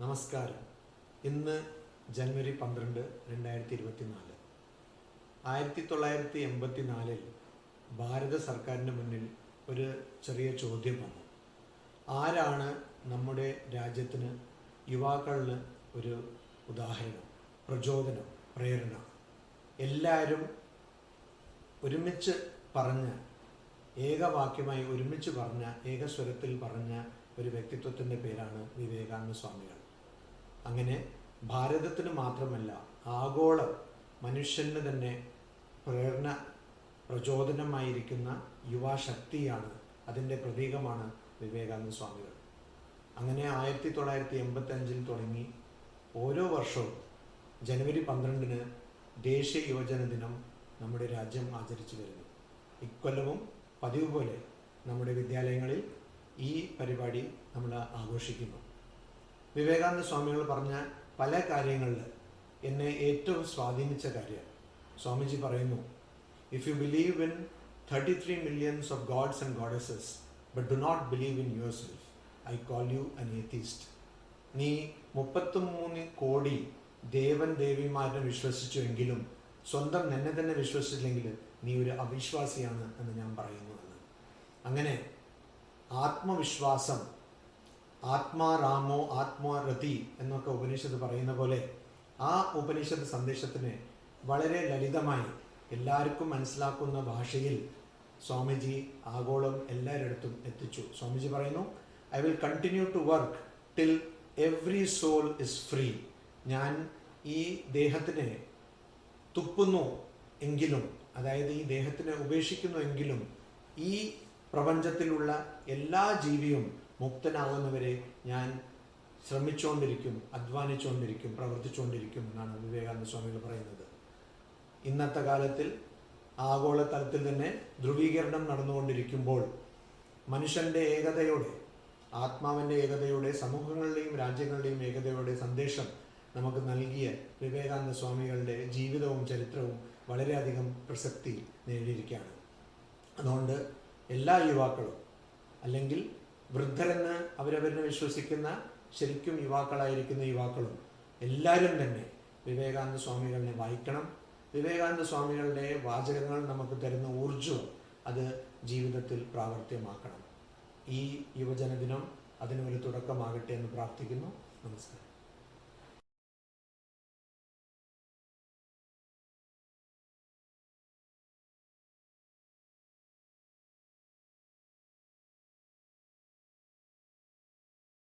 നമസ്കാരം. ഇന്ന് ജനുവരി 12, 2024. 1984 ഭാരത സർക്കാരിൻ്റെ മുന്നിൽ ഒരു ചെറിയ ചോദ്യം വന്നു. ആരാണ് നമ്മുടെ രാജ്യത്തിന് യുവാക്കളിന് ഒരു ഉദാഹരണം, പ്രചോദനം, പ്രേരണ? എല്ലാവരും ഒരുമിച്ച് പറഞ്ഞ, ഏകവാക്യമായി ഒരുമിച്ച് പറഞ്ഞ, ഏകസ്വരത്തിൽ പറഞ്ഞ ഒരു വ്യക്തിത്വത്തിൻ്റെ പേരാണ് വിവേകാനന്ദ സ്വാമികൾ. അങ്ങനെ ഭാരതത്തിന് മാത്രമല്ല, ആഗോള മനുഷ്യന് തന്നെ പ്രേരണ, പ്രചോദനമായിരിക്കുന്ന യുവാശക്തിയാണ്, അതിൻ്റെ പ്രതീകമാണ് വിവേകാനന്ദ സ്വാമികൾ. അങ്ങനെ 1985 തുടങ്ങി ഓരോ വർഷവും ജനുവരി 12 ദേശീയ യുവജന ദിനം നമ്മുടെ രാജ്യം ആചരിച്ചു വരുന്നു. ഇക്കൊല്ലവും പതിവ് പോലെ നമ്മുടെ വിദ്യാലയങ്ങളിൽ ഈ പരിപാടി നമ്മൾ ആഘോഷിക്കുന്നു. വിവേകാനന്ദ സ്വാമികൾ പറഞ്ഞ പല കാര്യങ്ങളിൽ എന്നെ ഏറ്റവും സ്വാധീനിച്ച കാര്യം, സ്വാമിജി പറയുന്നു, if you believe in 33 millions of gods and goddesses but do not believe in yourself, I call you an atheist. നീ 33 കോടി ദേവൻ ദേവിമാരെ വിശ്വസിച്ചുവെങ്കിലും സ്വന്തം നിന്നെ തന്നെ വിശ്വസിച്ചില്ലെങ്കിൽ നീ ഒരു അവിശ്വാസിയാണ് എന്ന് ഞാൻ പറയുന്നു എന്ന്. അങ്ങനെ ആത്മവിശ്വാസം, ആത്മാരാമോ ആത്മരതി എന്നൊക്കെ ഉപനിഷത്ത് പറയുന്ന പോലെ ആ ഉപനിഷത്ത് സന്ദേശത്തിനെ വളരെ ലളിതമായി എല്ലാവർക്കും മനസ്സിലാക്കുന്ന ഭാഷയിൽ സ്വാമിജി ആഗോളം എല്ലാവരിടത്തും എത്തിച്ചു. സ്വാമിജി പറയുന്നു, I will continue to work till every soul is free. ഞാൻ ഈ ദേഹത്തിനെ തുപ്പുന്നു എങ്കിലും, അതായത് ഈ ദേഹത്തിനെ ഉപേക്ഷിക്കുന്നു എങ്കിലും, ഈ പ്രപഞ്ചത്തിലുള്ള എല്ലാ ജീവിയും മുക്തനാകുന്നവരെ ഞാൻ ശ്രമിച്ചുകൊണ്ടിരിക്കും, അധ്വാനിച്ചുകൊണ്ടിരിക്കും, പ്രവർത്തിച്ചുകൊണ്ടിരിക്കും എന്നാണ് വിവേകാനന്ദ സ്വാമികൾ പറയുന്നത്. ഇന്നത്തെ കാലത്തിൽ ആഗോള തലത്തിൽ തന്നെ ധ്രുവീകരണം നടന്നുകൊണ്ടിരിക്കുമ്പോൾ മനുഷ്യൻ്റെ ഏകതയോടെ, ആത്മാവിൻ്റെ ഏകതയോടെ, സമൂഹങ്ങളുടെയും രാജ്യങ്ങളുടെയും ഏകതയോടെ സന്ദേശം നമുക്ക് നൽകിയ വിവേകാനന്ദ സ്വാമികളുടെ ജീവിതവും ചരിത്രവും വളരെയധികം പ്രസക്തി നേടിയിരിക്കുകയാണ്. അതുകൊണ്ട് എല്ലാ യുവാക്കളും, അല്ലെങ്കിൽ വൃദ്ധരെന്ന് അവരവരെ വിശ്വസിക്കുന്ന ശരിക്കും യുവാക്കളായിരിക്കുന്ന യുവാക്കളും എല്ലാവരും തന്നെ വിവേകാനന്ദ സ്വാമികളെ വായിക്കണം. വിവേകാനന്ദ സ്വാമികളുടെ വാചകങ്ങൾ നമുക്ക് തരുന്ന ഊർജ്ജം അത് ജീവിതത്തിൽ പ്രാവർത്തികമാക്കണം. ഈ യുവജന ദിനം അതിനൊരു തുടക്കമാകട്ടെ എന്ന് പ്രാർത്ഥിക്കുന്നു. നമസ്കാരം.